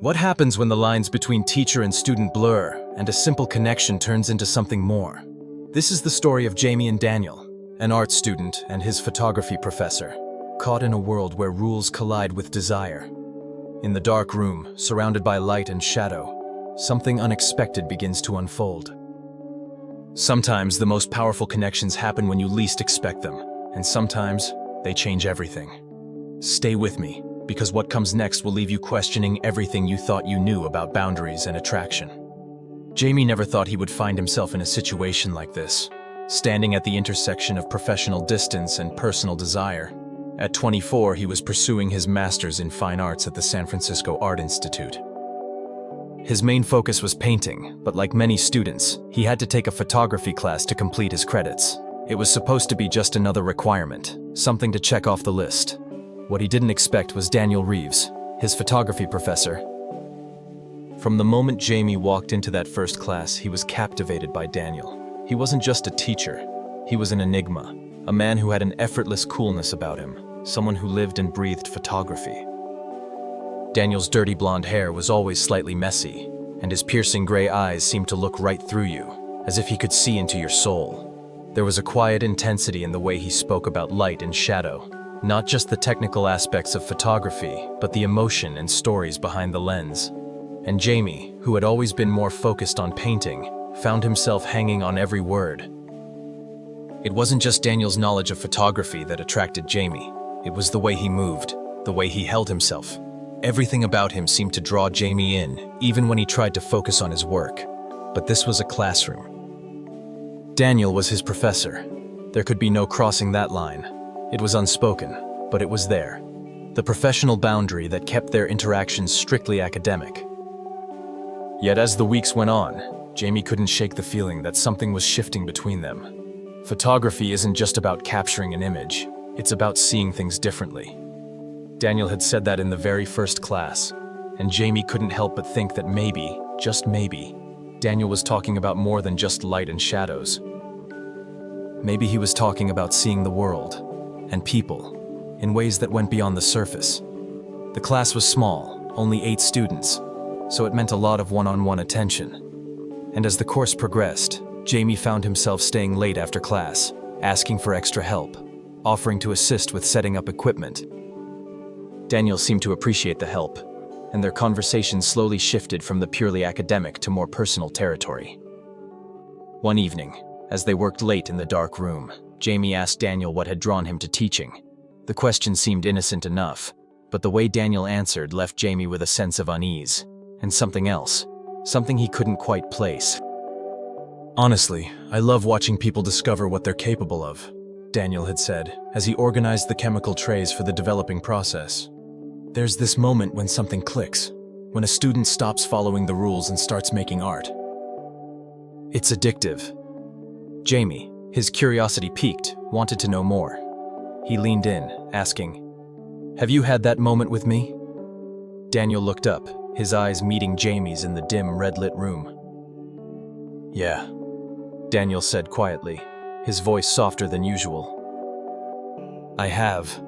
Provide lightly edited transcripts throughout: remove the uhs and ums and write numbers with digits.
What happens when the lines between teacher and student blur, and a simple connection turns into something more? This is the story of Jamie and Daniel, an art student and his photography professor, caught in a world where rules collide with desire. In the dark room, surrounded by light and shadow, something unexpected begins to unfold. Sometimes the most powerful connections happen when you least expect them, and sometimes they change everything. Stay with me, because what comes next will leave you questioning everything you thought you knew about boundaries and attraction. Jamie never thought he would find himself in a situation like this, standing at the intersection of professional distance and personal desire. At 24, he was pursuing his master's in fine arts at the San Francisco Art Institute. His main focus was painting, but like many students, he had to take a photography class to complete his credits. It was supposed to be just another requirement, something to check off the list. What he didn't expect was Daniel Reeves, his photography professor. From the moment Jamie walked into that first class, he was captivated by Daniel. He wasn't just a teacher, he was an enigma, a man who had an effortless coolness about him, someone who lived and breathed photography. Daniel's dirty blonde hair was always slightly messy, and his piercing gray eyes seemed to look right through you, as if he could see into your soul. There was a quiet intensity in the way he spoke about light and shadow, not just the technical aspects of photography, but the emotion and stories behind the lens. And Jamie, who had always been more focused on painting, found himself hanging on every word. It wasn't just Daniel's knowledge of photography that attracted Jamie. It was the way he moved, the way he held himself. Everything about him seemed to draw Jamie in, even when he tried to focus on his work. But this was a classroom. Daniel was his professor. There could be no crossing that line. It was unspoken, but it was there. The professional boundary that kept their interactions strictly academic. Yet as the weeks went on, Jamie couldn't shake the feeling that something was shifting between them. Photography isn't just about capturing an image, it's about seeing things differently. Daniel had said that in the very first class, and Jamie couldn't help but think that maybe, just maybe, Daniel was talking about more than just light and shadows. Maybe he was talking about seeing the world and people in ways that went beyond the surface. The class was small, only 8 students, so it meant a lot of one-on-one attention. And as the course progressed, Jamie found himself staying late after class, asking for extra help, offering to assist with setting up equipment. Daniel seemed to appreciate the help, and their conversation slowly shifted from the purely academic to more personal territory. One evening, as they worked late in the dark room, Jamie asked Daniel what had drawn him to teaching. The question seemed innocent enough, but the way Daniel answered left Jamie with a sense of unease, and something else, something he couldn't quite place. "Honestly, I love watching people discover what they're capable of," Daniel had said, as he organized the chemical trays for the developing process. "There's this moment when something clicks, when a student stops following the rules and starts making art. It's addictive." Jamie, his curiosity piqued, wanted to know more. He leaned in, asking, "Have you had that moment with me?" Daniel looked up, his eyes meeting Jamie's in the dim, red-lit room. "Yeah," Daniel said quietly, his voice softer than usual. "I have."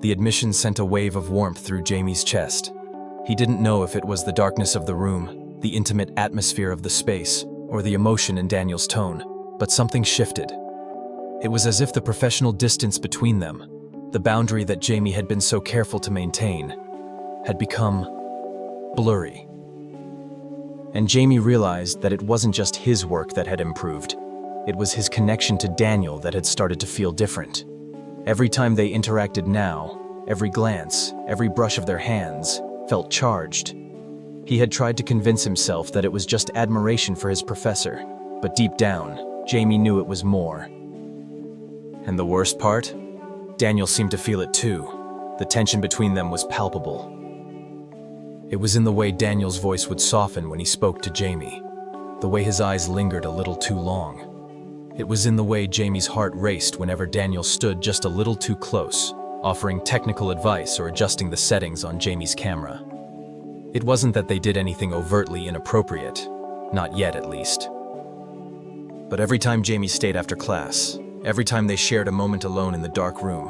The admission sent a wave of warmth through Jamie's chest. He didn't know if it was the darkness of the room, the intimate atmosphere of the space, or the emotion in Daniel's tone, but something shifted. It was as if the professional distance between them, the boundary that Jamie had been so careful to maintain, had become blurry. And Jamie realized that it wasn't just his work that had improved. It was his connection to Daniel that had started to feel different. Every time they interacted now, every glance, every brush of their hands, felt charged. He had tried to convince himself that it was just admiration for his professor, but deep down, Jamie knew it was more. And the worst part? Daniel seemed to feel it too. The tension between them was palpable. It was in the way Daniel's voice would soften when he spoke to Jamie, the way his eyes lingered a little too long. It was in the way Jamie's heart raced whenever Daniel stood just a little too close, offering technical advice or adjusting the settings on Jamie's camera. It wasn't that they did anything overtly inappropriate, not yet at least. But every time Jamie stayed after class, every time they shared a moment alone in the dark room,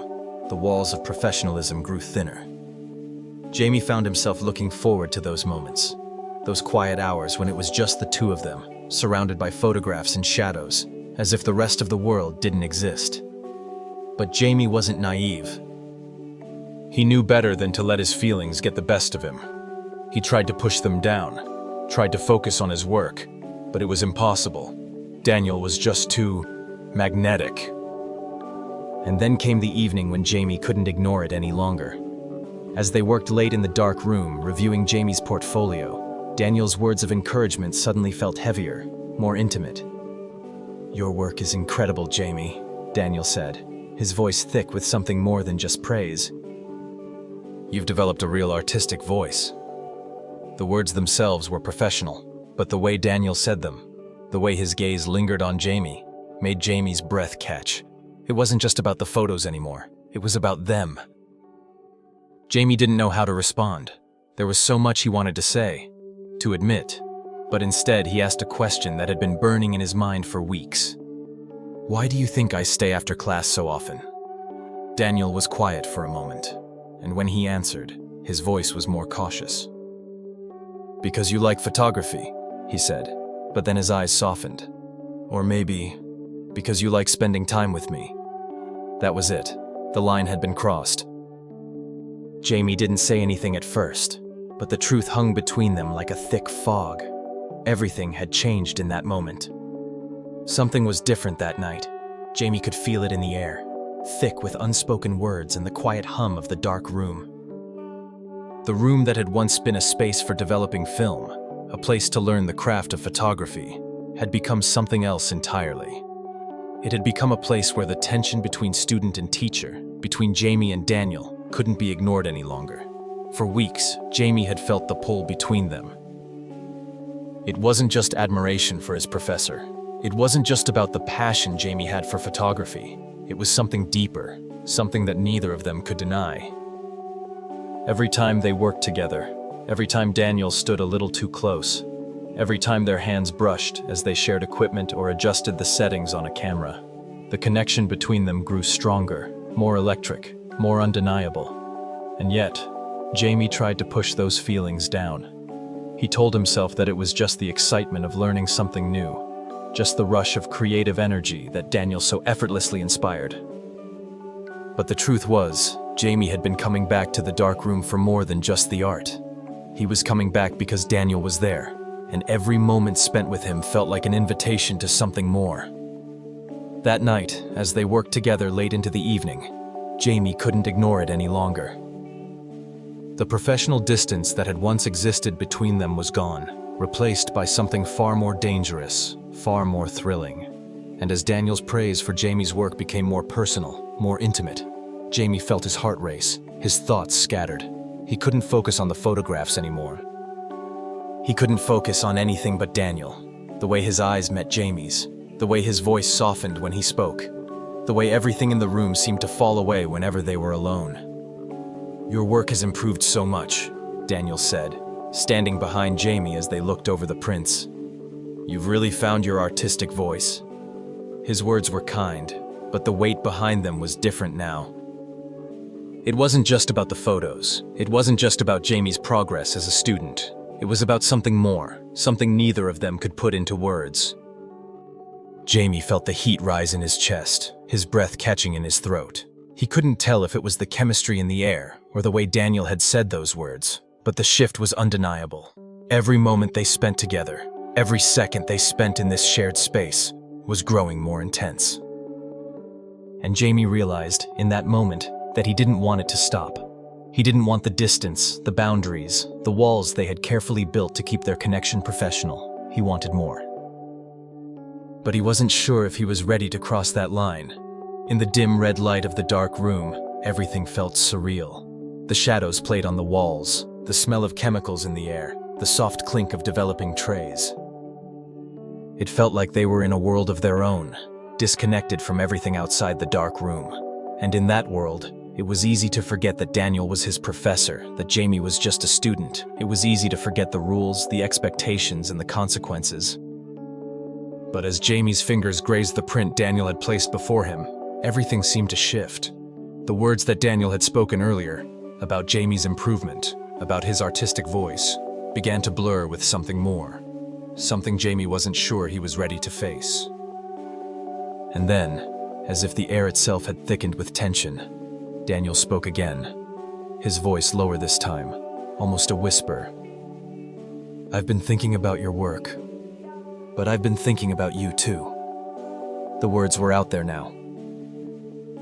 the walls of professionalism grew thinner. Jamie found himself looking forward to those moments, those quiet hours when it was just the two of them, surrounded by photographs and shadows, as if the rest of the world didn't exist. But Jamie wasn't naive. He knew better than to let his feelings get the best of him. He tried to push them down, tried to focus on his work, but it was impossible. Daniel was just too magnetic. And then came the evening when Jamie couldn't ignore it any longer. As they worked late in the dark room, reviewing Jamie's portfolio, Daniel's words of encouragement suddenly felt heavier, more intimate. "Your work is incredible, Jamie," Daniel said, his voice thick with something more than just praise. "You've developed a real artistic voice." The words themselves were professional, but the way Daniel said them, the way his gaze lingered on Jamie, made Jamie's breath catch. It wasn't just about the photos anymore, it was about them. Jamie didn't know how to respond. There was so much he wanted to say, to admit, but instead he asked a question that had been burning in his mind for weeks. "Why do you think I stay after class so often?" Daniel was quiet for a moment, and when he answered, his voice was more cautious. "Because you like photography," he said, but then his eyes softened. "Or maybe, because you like spending time with me." That was it. The line had been crossed. Jamie didn't say anything at first, but the truth hung between them like a thick fog. Everything had changed in that moment. Something was different that night. Jamie could feel it in the air, thick with unspoken words and the quiet hum of the dark room. The room that had once been a space for developing film, a place to learn the craft of photography, had become something else entirely. It had become a place where the tension between student and teacher, between Jamie and Daniel, couldn't be ignored any longer. For weeks, Jamie had felt the pull between them. It wasn't just admiration for his professor. It wasn't just about the passion Jamie had for photography. It was something deeper, something that neither of them could deny. Every time they worked together, every time Daniel stood a little too close, every time their hands brushed as they shared equipment or adjusted the settings on a camera, the connection between them grew stronger, more electric, more undeniable. And yet, Jamie tried to push those feelings down. He told himself that it was just the excitement of learning something new, just the rush of creative energy that Daniel so effortlessly inspired. But the truth was, Jamie had been coming back to the dark room for more than just the art. He was coming back because Daniel was there, and every moment spent with him felt like an invitation to something more. That night, as they worked together late into the evening, Jamie couldn't ignore it any longer. The professional distance that had once existed between them was gone, replaced by something far more dangerous, far more thrilling. And as Daniel's praise for Jamie's work became more personal, more intimate, Jamie felt his heart race, his thoughts scattered. He couldn't focus on the photographs anymore. He couldn't focus on anything but Daniel, the way his eyes met Jamie's, the way his voice softened when he spoke, the way everything in the room seemed to fall away whenever they were alone. "Your work has improved so much," Daniel said, standing behind Jamie as they looked over the prints. "You've really found your artistic voice." His words were kind, but the weight behind them was different now. It wasn't just about the photos. It wasn't just about Jamie's progress as a student. It was about something more, something neither of them could put into words. Jamie felt the heat rise in his chest, his breath catching in his throat. He couldn't tell if it was the chemistry in the air or the way Daniel had said those words, but the shift was undeniable. Every moment they spent together, every second they spent in this shared space, was growing more intense. And Jamie realized, in that moment, that he didn't want it to stop. He didn't want the distance, the boundaries, the walls they had carefully built to keep their connection professional. He wanted more. But he wasn't sure if he was ready to cross that line. In the dim red light of the dark room, everything felt surreal. The shadows played on the walls, the smell of chemicals in the air, the soft clink of developing trays. It felt like they were in a world of their own, disconnected from everything outside the dark room. And in that world, it was easy to forget that Daniel was his professor, that Jamie was just a student. It was easy to forget the rules, the expectations, and the consequences. But as Jamie's fingers grazed the print Daniel had placed before him, everything seemed to shift. The words that Daniel had spoken earlier, about Jamie's improvement, about his artistic voice, began to blur with something more, something Jamie wasn't sure he was ready to face. And then, as if the air itself had thickened with tension, Daniel spoke again, his voice lower this time, almost a whisper. "I've been thinking about your work, but I've been thinking about you too." The words were out there now.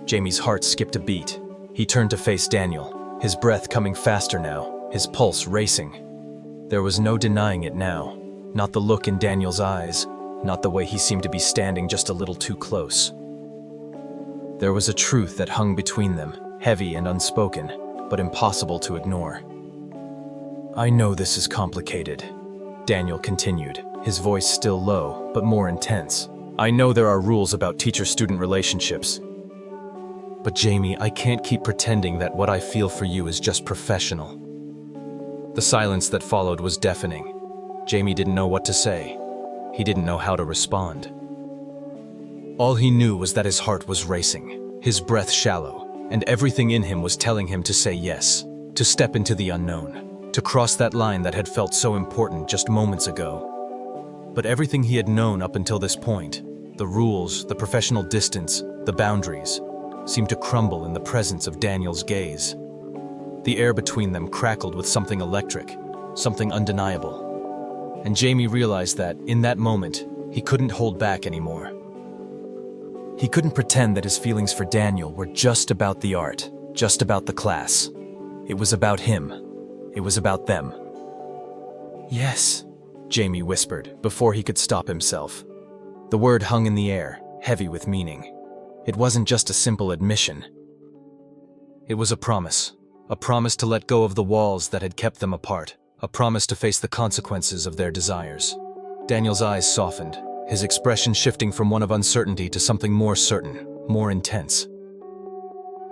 Jamie's heart skipped a beat. He turned to face Daniel, his breath coming faster now, his pulse racing. There was no denying it now, not the look in Daniel's eyes, not the way he seemed to be standing just a little too close. There was a truth that hung between them, heavy and unspoken, but impossible to ignore. "I know this is complicated," Daniel continued, his voice still low, but more intense. "I know there are rules about teacher-student relationships. But Jamie, I can't keep pretending that what I feel for you is just professional." The silence that followed was deafening. Jamie didn't know what to say. He didn't know how to respond. All he knew was that his heart was racing, his breath shallow, and everything in him was telling him to say yes, to step into the unknown, to cross that line that had felt so important just moments ago. But everything he had known up until this point, the rules, the professional distance, the boundaries, seemed to crumble in the presence of Daniel's gaze. The air between them crackled with something electric, something undeniable. And Jamie realized that, in that moment, he couldn't hold back anymore. He couldn't pretend that his feelings for Daniel were just about the art, just about the class. It was about him. It was about them. "Yes," Jamie whispered, before he could stop himself. The word hung in the air, heavy with meaning. It wasn't just a simple admission. It was a promise to let go of the walls that had kept them apart, a promise to face the consequences of their desires. Daniel's eyes softened, his expression shifting from one of uncertainty to something more certain, more intense.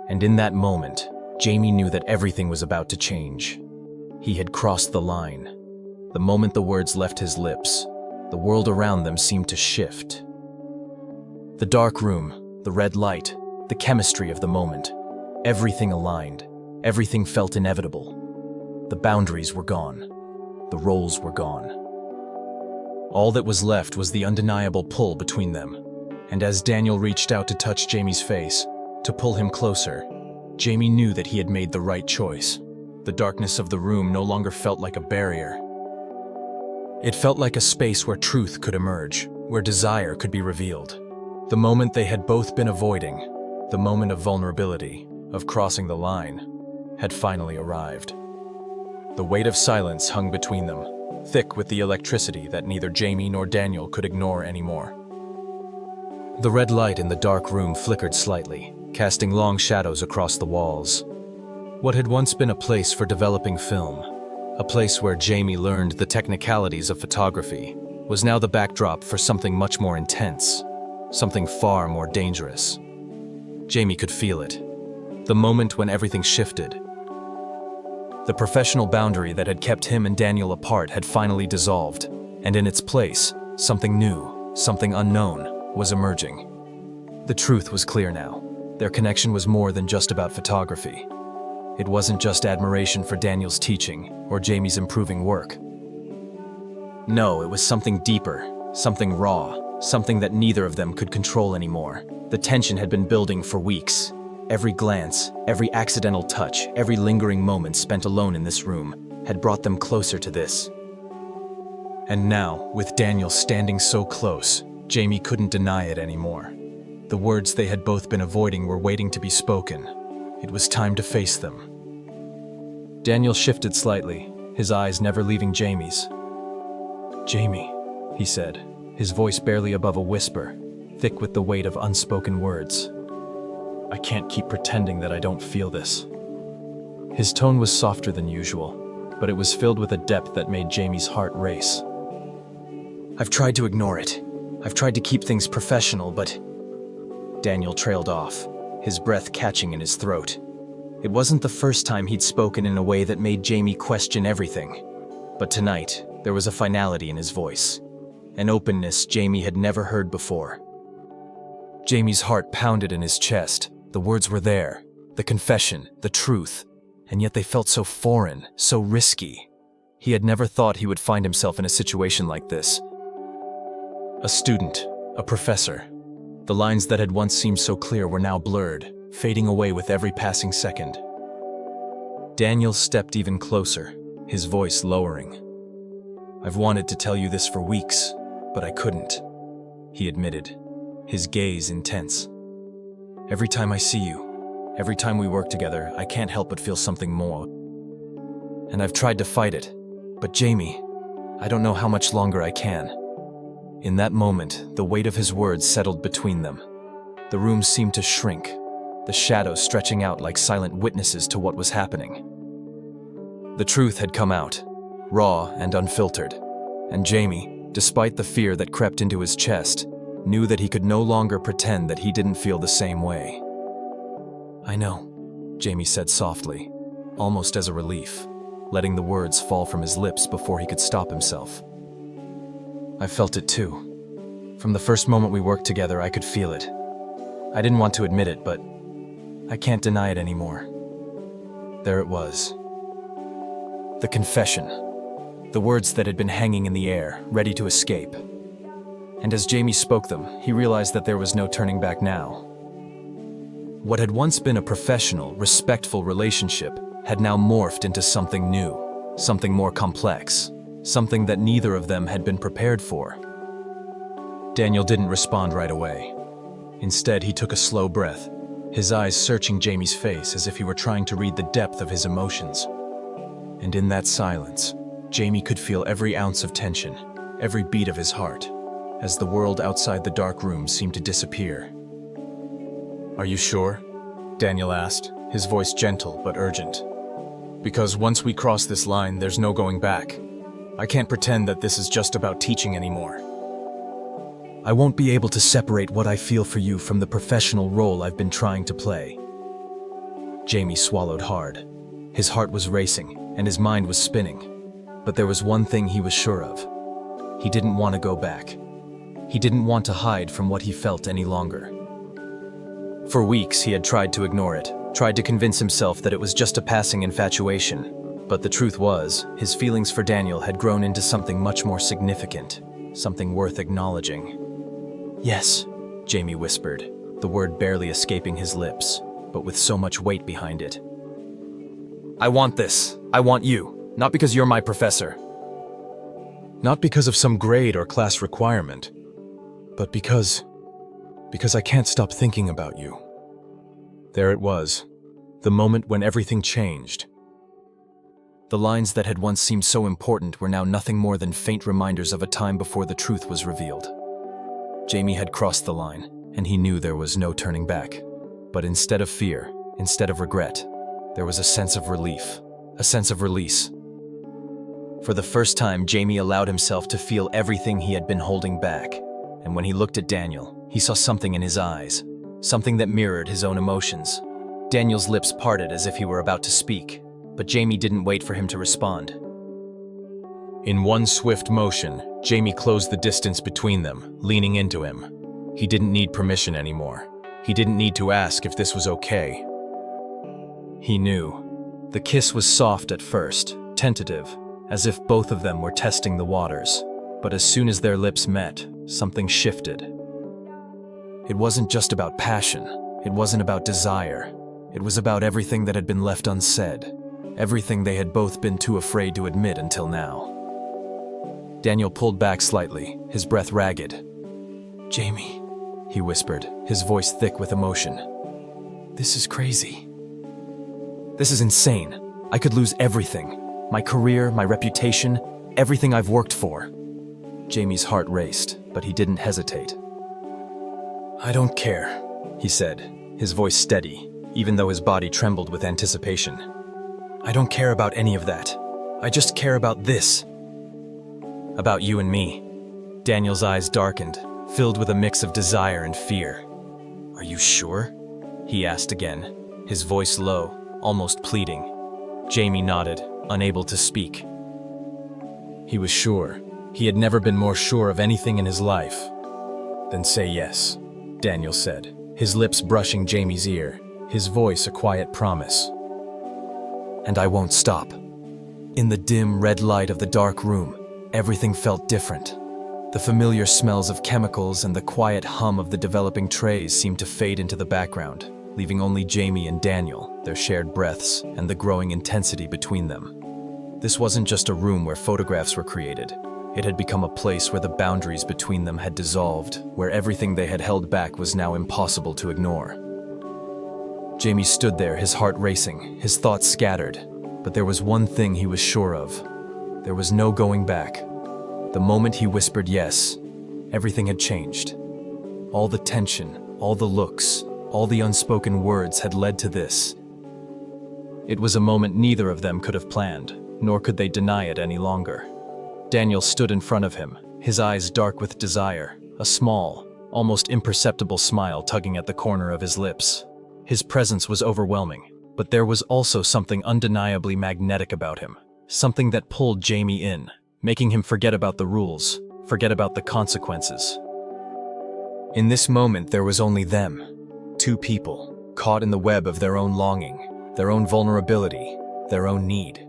And in that moment, Jamie knew that everything was about to change. He had crossed the line. The moment the words left his lips, the world around them seemed to shift. The dark room, the red light, the chemistry of the moment, everything aligned, everything felt inevitable. The boundaries were gone. The roles were gone. All that was left was the undeniable pull between them. And as Daniel reached out to touch Jamie's face, to pull him closer, Jamie knew that he had made the right choice. The darkness of the room no longer felt like a barrier. It felt like a space where truth could emerge, where desire could be revealed. The moment they had both been avoiding, the moment of vulnerability, of crossing the line, had finally arrived. The weight of silence hung between them, thick with the electricity that neither Jamie nor Daniel could ignore anymore. The red light in the dark room flickered slightly, casting long shadows across the walls. What had once been a place for developing film, a place where Jamie learned the technicalities of photography, was now the backdrop for something much more intense, something far more dangerous. Jamie could feel it. The moment when everything shifted. The professional boundary that had kept him and Daniel apart had finally dissolved, and in its place, something new, something unknown, was emerging. The truth was clear now. Their connection was more than just about photography. It wasn't just admiration for Daniel's teaching or Jamie's improving work. No, it was something deeper, something raw, something that neither of them could control anymore. The tension had been building for weeks. Every glance, every accidental touch, every lingering moment spent alone in this room had brought them closer to this. And now, with Daniel standing so close, Jamie couldn't deny it anymore. The words they had both been avoiding were waiting to be spoken. It was time to face them. Daniel shifted slightly, his eyes never leaving Jamie's. "Jamie," he said, his voice barely above a whisper, thick with the weight of unspoken words. "I can't keep pretending that I don't feel this." His tone was softer than usual, but it was filled with a depth that made Jamie's heart race. "I've tried to ignore it. I've tried to keep things professional, but..." Daniel trailed off, his breath catching in his throat. It wasn't the first time he'd spoken in a way that made Jamie question everything. But tonight, there was a finality in his voice, an openness Jamie had never heard before. Jamie's heart pounded in his chest. The words were there, the confession, the truth, and yet they felt so foreign, so risky. He had never thought he would find himself in a situation like this. A student, a professor. The lines that had once seemed so clear were now blurred, fading away with every passing second. Daniel stepped even closer, his voice lowering. "I've wanted to tell you this for weeks, but I couldn't," he admitted, his gaze intense. "Every time I see you, every time we work together, I can't help but feel something more. And I've tried to fight it, but Jamie, I don't know how much longer I can." In that moment, the weight of his words settled between them. The room seemed to shrink, the shadows stretching out like silent witnesses to what was happening. The truth had come out, raw and unfiltered, and Jamie, despite the fear that crept into his chest, knew that he could no longer pretend that he didn't feel the same way. "I know," Jamie said softly, almost as a relief, letting the words fall from his lips before he could stop himself. "I felt it too. From the first moment we worked together, I could feel it. I didn't want to admit it, but I can't deny it anymore." There it was. The confession. The words that had been hanging in the air, ready to escape. And as Jamie spoke them, he realized that there was no turning back now. What had once been a professional, respectful relationship had now morphed into something new, something more complex, something that neither of them had been prepared for. Daniel didn't respond right away. Instead, he took a slow breath, his eyes searching Jamie's face as if he were trying to read the depth of his emotions. And in that silence, Jamie could feel every ounce of tension, every beat of his heart, as the world outside the dark room seemed to disappear. "Are you sure?" Daniel asked, his voice gentle but urgent. "Because once we cross this line, there's no going back. I can't pretend that this is just about teaching anymore. I won't be able to separate what I feel for you from the professional role I've been trying to play." Jamie swallowed hard. His heart was racing, and his mind was spinning. But there was one thing he was sure of. He didn't want to go back. He didn't want to hide from what he felt any longer. For weeks, he had tried to ignore it, tried to convince himself that it was just a passing infatuation. But the truth was, his feelings for Daniel had grown into something much more significant, something worth acknowledging. "Yes," Jamie whispered, the word barely escaping his lips, but with so much weight behind it. "I want this. I want you. Not because you're my professor. Not because of some grade or class requirement, but because I can't stop thinking about you." There it was, the moment when everything changed. The lines that had once seemed so important were now nothing more than faint reminders of a time before the truth was revealed. Jamie had crossed the line, and he knew there was no turning back. But instead of fear, instead of regret, there was a sense of relief, a sense of release. For the first time, Jamie allowed himself to feel everything he had been holding back. And when he looked at Daniel, he saw something in his eyes, something that mirrored his own emotions. Daniel's lips parted as if he were about to speak, but Jamie didn't wait for him to respond. In one swift motion, Jamie closed the distance between them, leaning into him. He didn't need permission anymore. He didn't need to ask if this was okay. He knew. The kiss was soft at first, tentative, as if both of them were testing the waters. But as soon as their lips met, something shifted. It wasn't just about passion. It wasn't about desire. It was about everything that had been left unsaid. Everything they had both been too afraid to admit until now. Daniel pulled back slightly, his breath ragged. "Jamie," he whispered, his voice thick with emotion. "This is crazy. This is insane. I could lose everything. My career, my reputation, everything I've worked for." Jamie's heart raced, but he didn't hesitate. "I don't care," he said, his voice steady, even though his body trembled with anticipation. "I don't care about any of that. I just care about this. About you and me." Daniel's eyes darkened, filled with a mix of desire and fear. "Are you sure?" he asked again, his voice low, almost pleading. Jamie nodded, unable to speak. He was sure. He had never been more sure of anything in his life. "Then say yes," Daniel said, his lips brushing Jamie's ear, his voice a quiet promise. and I won't stop. In the dim red light of the dark room, everything felt different. The familiar smells of chemicals and the quiet hum of the developing trays seemed to fade into the background, leaving only Jamie and Daniel, their shared breaths, and the growing intensity between them. This wasn't just a room where photographs were created. It had become a place where the boundaries between them had dissolved, where everything they had held back was now impossible to ignore. Jamie stood there, his heart racing, his thoughts scattered, but there was one thing he was sure of. There was no going back. The moment he whispered yes, everything had changed. All the tension, all the looks, all the unspoken words had led to this. It was a moment neither of them could have planned, nor could they deny it any longer. Daniel stood in front of him, his eyes dark with desire, a small, almost imperceptible smile tugging at the corner of his lips. His presence was overwhelming, but there was also something undeniably magnetic about him, something that pulled Jamie in, making him forget about the rules, forget about the consequences. In this moment, there was only them, two people, caught in the web of their own longing, their own vulnerability, their own need.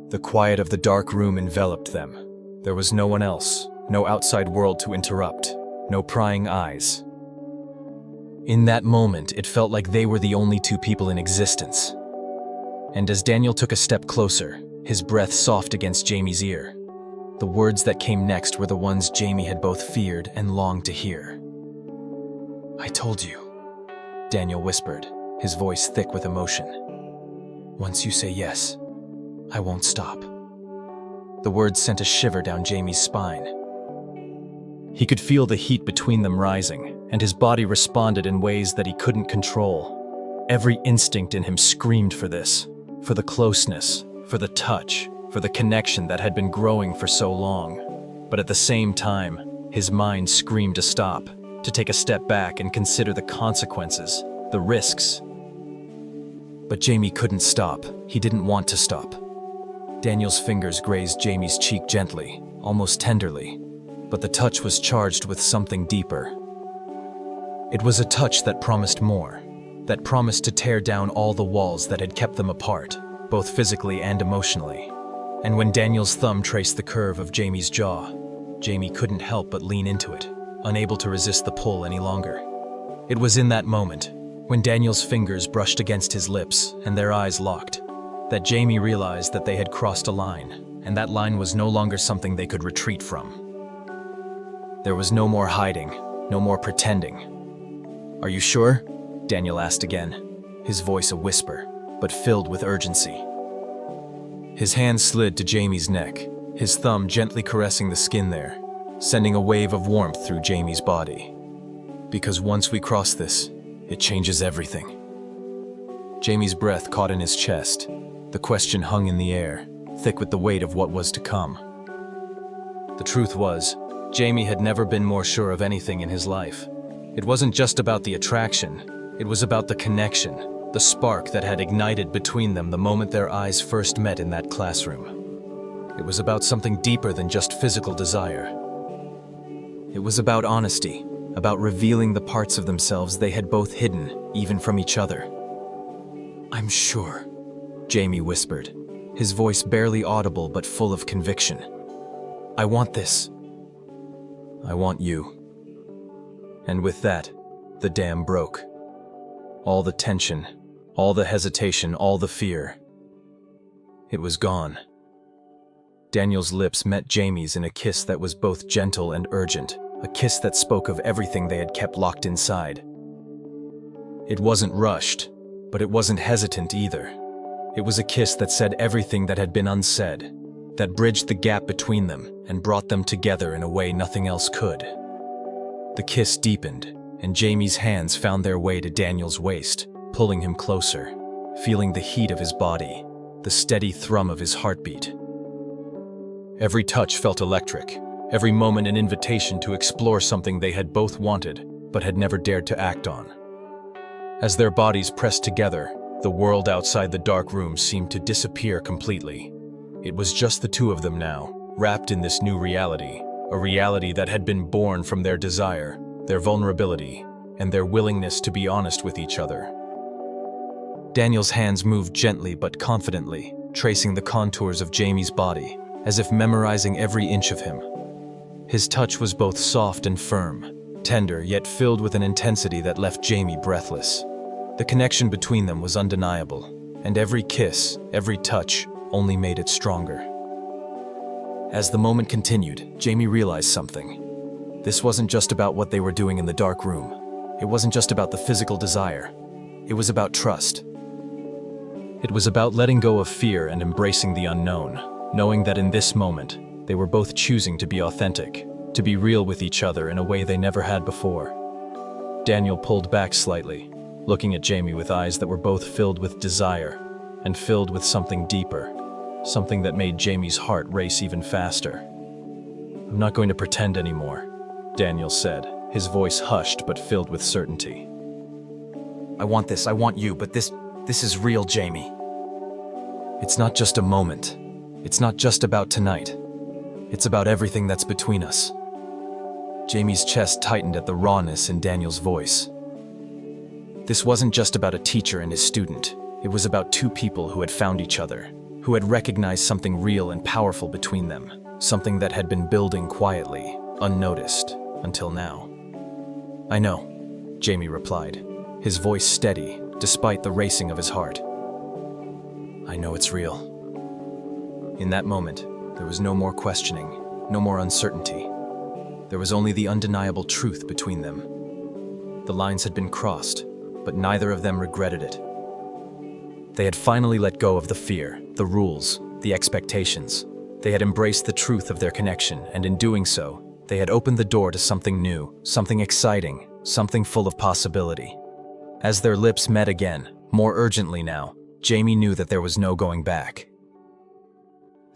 The quiet of the dark room enveloped them. There was no one else, no outside world to interrupt, no prying eyes. In that moment, it felt like they were the only two people in existence. And as Daniel took a step closer, his breath soft against Jamie's ear, the words that came next were the ones Jamie had both feared and longed to hear. "I told you," Daniel whispered, his voice thick with emotion. "Once you say yes, I won't stop." The words sent a shiver down Jamie's spine. He could feel the heat between them rising, and his body responded in ways that he couldn't control. Every instinct in him screamed for this, for the closeness, for the touch, for the connection that had been growing for so long. But at the same time, his mind screamed to stop, to take a step back and consider the consequences, the risks. But Jamie couldn't stop. He didn't want to stop. Daniel's fingers grazed Jamie's cheek gently, almost tenderly, but the touch was charged with something deeper. It was a touch that promised more, that promised to tear down all the walls that had kept them apart, both physically and emotionally. And when Daniel's thumb traced the curve of Jamie's jaw, Jamie couldn't help but lean into it, unable to resist the pull any longer. It was in that moment, when Daniel's fingers brushed against his lips and their eyes locked, that Jamie realized that they had crossed a line, and that line was no longer something they could retreat from. There was no more hiding, no more pretending. "Are you sure?" Daniel asked again, his voice a whisper, but filled with urgency. His hand slid to Jamie's neck, his thumb gently caressing the skin there, sending a wave of warmth through Jamie's body. "Because once we cross this, it changes everything." Jamie's breath caught in his chest. The question hung in the air, thick with the weight of what was to come. The truth was, Jamie had never been more sure of anything in his life. It wasn't just about the attraction, it was about the connection, the spark that had ignited between them the moment their eyes first met in that classroom. It was about something deeper than just physical desire. It was about honesty, about revealing the parts of themselves they had both hidden, even from each other. "I'm sure," Jamie whispered, his voice barely audible but full of conviction. "I want this. I want you." And with that, the dam broke. All the tension, all the hesitation, all the fear. It was gone. Daniel's lips met Jamie's in a kiss that was both gentle and urgent, a kiss that spoke of everything they had kept locked inside. It wasn't rushed, but it wasn't hesitant either. It was a kiss that said everything that had been unsaid, that bridged the gap between them and brought them together in a way nothing else could. The kiss deepened, and Jamie's hands found their way to Daniel's waist, pulling him closer, feeling the heat of his body, the steady thrum of his heartbeat. Every touch felt electric, every moment an invitation to explore something they had both wanted, but had never dared to act on. As their bodies pressed together, the world outside the dark room seemed to disappear completely. It was just the two of them now, wrapped in this new reality, a reality that had been born from their desire, their vulnerability, and their willingness to be honest with each other. Daniel's hands moved gently but confidently, tracing the contours of Jamie's body, as if memorizing every inch of him. His touch was both soft and firm, tender yet filled with an intensity that left Jamie breathless. The connection between them was undeniable, and every kiss, every touch, only made it stronger. As the moment continued, Jamie realized something. This wasn't just about what they were doing in the dark room. It wasn't just about the physical desire. It was about trust. It was about letting go of fear and embracing the unknown, knowing that in this moment, they were both choosing to be authentic, to be real with each other in a way they never had before. Daniel pulled back slightly, looking at Jamie with eyes that were both filled with desire and filled with something deeper, something that made Jamie's heart race even faster. "I'm not going to pretend anymore," Daniel said, his voice hushed but filled with certainty. "I want this, I want you, but this is real, Jamie. It's not just a moment. It's not just about tonight. It's about everything that's between us." Jamie's chest tightened at the rawness in Daniel's voice. This wasn't just about a teacher and his student. It was about two people who had found each other, who had recognized something real and powerful between them, something that had been building quietly, unnoticed, until now. "I know," Jamie replied, his voice steady despite the racing of his heart. "I know it's real." In that moment, there was no more questioning, no more uncertainty. There was only the undeniable truth between them. The lines had been crossed, but neither of them regretted it. They had finally let go of the fear, the rules, the expectations. They had embraced the truth of their connection, and in doing so, they had opened the door to something new, something exciting, something full of possibility. As their lips met again, more urgently now, Jamie knew that there was no going back.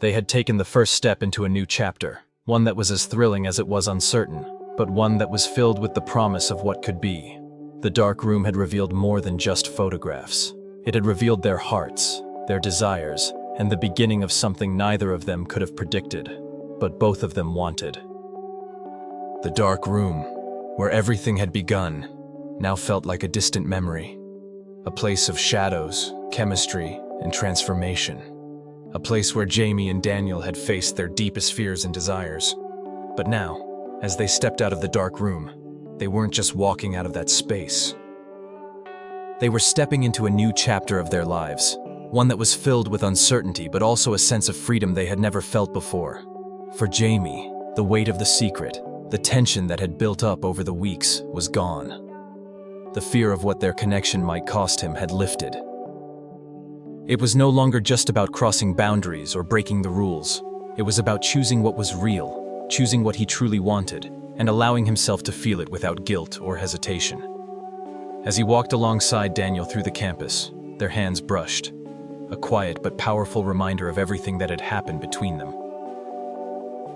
They had taken the first step into a new chapter, one that was as thrilling as it was uncertain, but one that was filled with the promise of what could be. The dark room had revealed more than just photographs. It had revealed their hearts, their desires, and the beginning of something neither of them could have predicted, but both of them wanted. The dark room, where everything had begun, now felt like a distant memory. A place of shadows, chemistry, and transformation. A place where Jamie and Daniel had faced their deepest fears and desires. But now, as they stepped out of the dark room, they weren't just walking out of that space. They were stepping into a new chapter of their lives, one that was filled with uncertainty but also a sense of freedom they had never felt before. For Jamie, the weight of the secret, the tension that had built up over the weeks, was gone. The fear of what their connection might cost him had lifted. It was no longer just about crossing boundaries or breaking the rules. It was about choosing what was real, choosing what he truly wanted, and allowing himself to feel it without guilt or hesitation. As he walked alongside Daniel through the campus, their hands brushed, a quiet but powerful reminder of everything that had happened between them.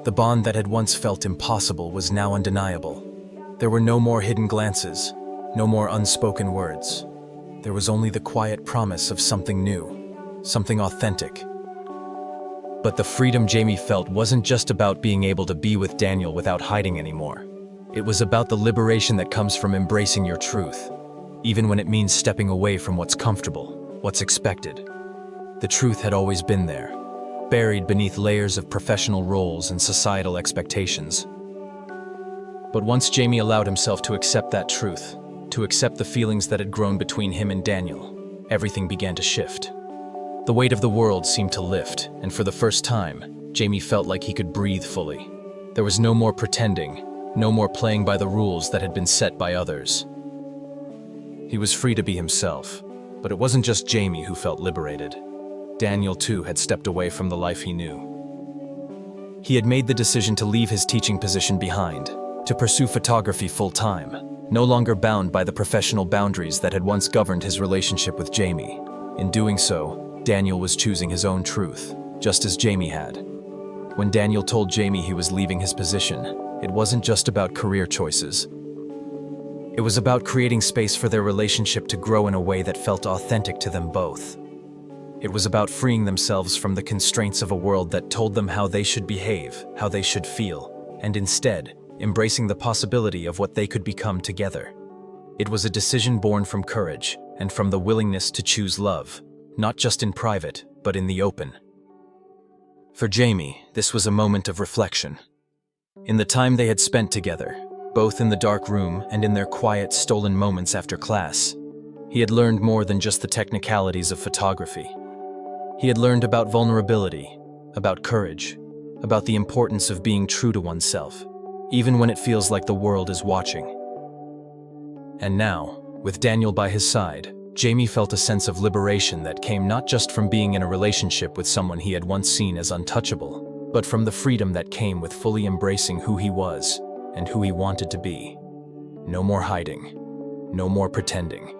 The bond that had once felt impossible was now undeniable. There were no more hidden glances, no more unspoken words. There was only the quiet promise of something new, something authentic. But the freedom Jamie felt wasn't just about being able to be with Daniel without hiding anymore. It was about the liberation that comes from embracing your truth, even when it means stepping away from what's comfortable, what's expected. The truth had always been there, buried beneath layers of professional roles and societal expectations. But once Jamie allowed himself to accept that truth, to accept the feelings that had grown between him and Daniel, everything began to shift. The weight of the world seemed to lift, and for the first time, Jamie felt like he could breathe fully. There was no more pretending, no more playing by the rules that had been set by others. He was free to be himself, but it wasn't just Jamie who felt liberated. Daniel, too, had stepped away from the life he knew. He had made the decision to leave his teaching position behind, to pursue photography full-time, no longer bound by the professional boundaries that had once governed his relationship with Jamie. In doing so, Daniel was choosing his own truth, just as Jamie had. When Daniel told Jamie he was leaving his position, it wasn't just about career choices. It was about creating space for their relationship to grow in a way that felt authentic to them both. It was about freeing themselves from the constraints of a world that told them how they should behave, how they should feel, and instead, embracing the possibility of what they could become together. It was a decision born from courage, and from the willingness to choose love, not just in private, but in the open. For Jamie, this was a moment of reflection. In the time they had spent together, both in the dark room and in their quiet, stolen moments after class, he had learned more than just the technicalities of photography. He had learned about vulnerability, about courage, about the importance of being true to oneself, even when it feels like the world is watching. And now, with Daniel by his side, Jamie felt a sense of liberation that came not just from being in a relationship with someone he had once seen as untouchable, but from the freedom that came with fully embracing who he was and who he wanted to be. No more hiding, no more pretending.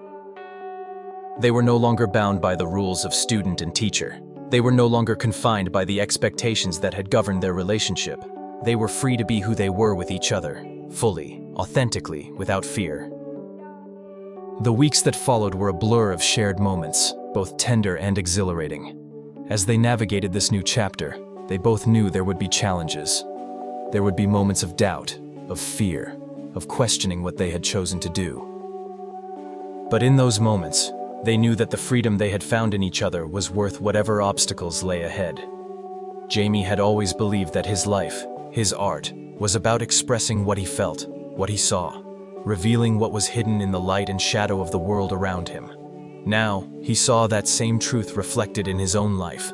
They were no longer bound by the rules of student and teacher. They were no longer confined by the expectations that had governed their relationship. They were free to be who they were with each other, fully, authentically, without fear. The weeks that followed were a blur of shared moments, both tender and exhilarating. As they navigated this new chapter, they both knew there would be challenges. There would be moments of doubt, of fear, of questioning what they had chosen to do. But in those moments, they knew that the freedom they had found in each other was worth whatever obstacles lay ahead. Jamie had always believed that his life, his art, was about expressing what he felt, what he saw, revealing what was hidden in the light and shadow of the world around him. Now, he saw that same truth reflected in his own life.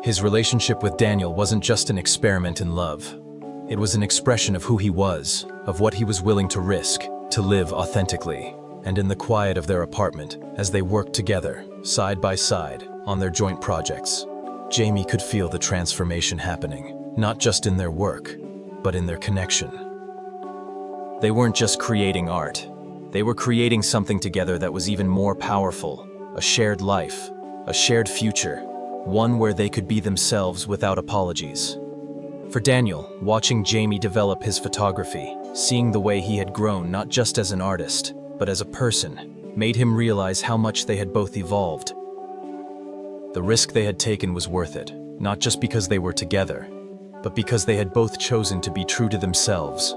His relationship with Daniel wasn't just an experiment in love. It was an expression of who he was, of what he was willing to risk, to live authentically. And in the quiet of their apartment, as they worked together, side by side, on their joint projects, Jamie could feel the transformation happening, not just in their work, but in their connection. They weren't just creating art. They were creating something together that was even more powerful, a shared life, a shared future, one where they could be themselves without apologies. For Daniel, watching Jamie develop his photography, seeing the way he had grown not just as an artist, but as a person, made him realize how much they had both evolved. The risk they had taken was worth it, not just because they were together, but because they had both chosen to be true to themselves.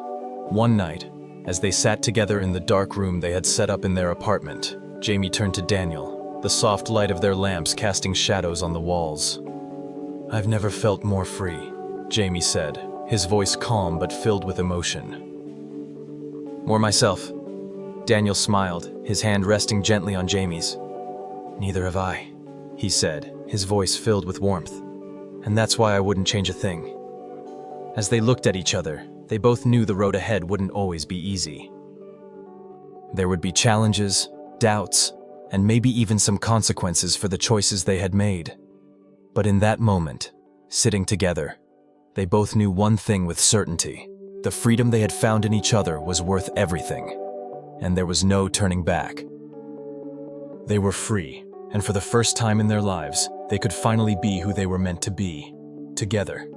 One night, as they sat together in the dark room they had set up in their apartment, Jamie turned to Daniel, the soft light of their lamps casting shadows on the walls. "I've never felt more free," Jamie said, his voice calm but filled with emotion. "More myself." Daniel smiled, his hand resting gently on Jamie's. "Neither have I," he said, his voice filled with warmth. "And that's why I wouldn't change a thing." As they looked at each other, they both knew the road ahead wouldn't always be easy. There would be challenges, doubts, and maybe even some consequences for the choices they had made. But in that moment, sitting together, they both knew one thing with certainty. The freedom they had found in each other was worth everything. And there was no turning back. They were free, and for the first time in their lives, they could finally be who they were meant to be, together.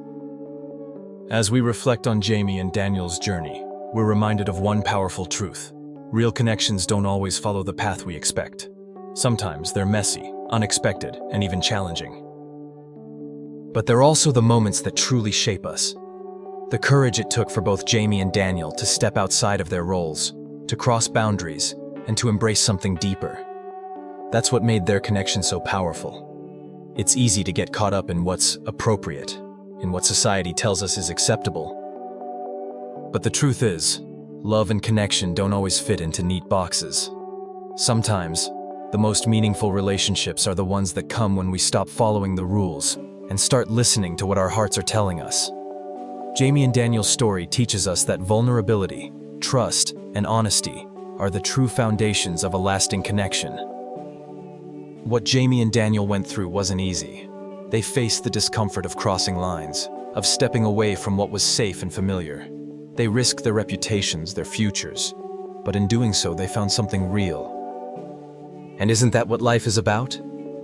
As we reflect on Jamie and Daniel's journey, we're reminded of one powerful truth. Real connections don't always follow the path we expect. Sometimes they're messy, unexpected, and even challenging. But they're also the moments that truly shape us. The courage it took for both Jamie and Daniel to step outside of their roles, to cross boundaries, and to embrace something deeper. That's what made their connection so powerful. It's easy to get caught up in what's appropriate, in what society tells us is acceptable. But the truth is, love and connection don't always fit into neat boxes. Sometimes, the most meaningful relationships are the ones that come when we stop following the rules and start listening to what our hearts are telling us. Jamie and Daniel's story teaches us that vulnerability, trust, and honesty are the true foundations of a lasting connection. What Jamie and Daniel went through wasn't easy. They faced the discomfort of crossing lines, of stepping away from what was safe and familiar. They risked their reputations, their futures, but in doing so, they found something real. And isn't that what life is about?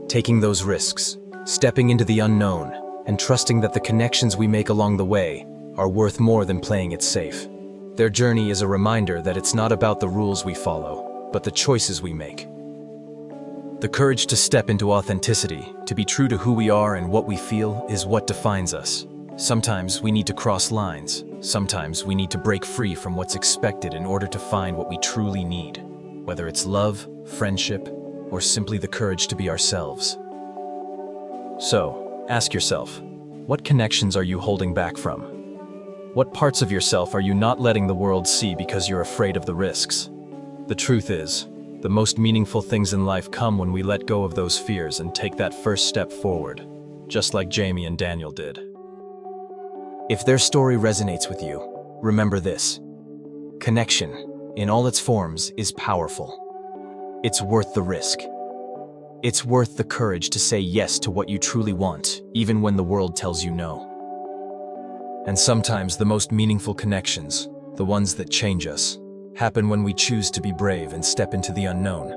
Taking those risks, stepping into the unknown, and trusting that the connections we make along the way are worth more than playing it safe. Their journey is a reminder that it's not about the rules we follow, but the choices we make. The courage to step into authenticity, to be true to who we are and what we feel, is what defines us. Sometimes we need to cross lines. Sometimes we need to break free from what's expected in order to find what we truly need. whether it's love, friendship, or simply the courage to be ourselves. So, ask yourself, what connections are you holding back from? What parts of yourself are you not letting the world see because you're afraid of the risks? The truth is, the most meaningful things in life come when we let go of those fears and take that first step forward, just like Jamie and Daniel did. If their story resonates with you, remember this: connection, in all its forms, is powerful. It's worth the risk. It's worth the courage to say yes to what you truly want, even when the world tells you no. And sometimes the most meaningful connections, the ones that change us, happen when we choose to be brave and step into the unknown.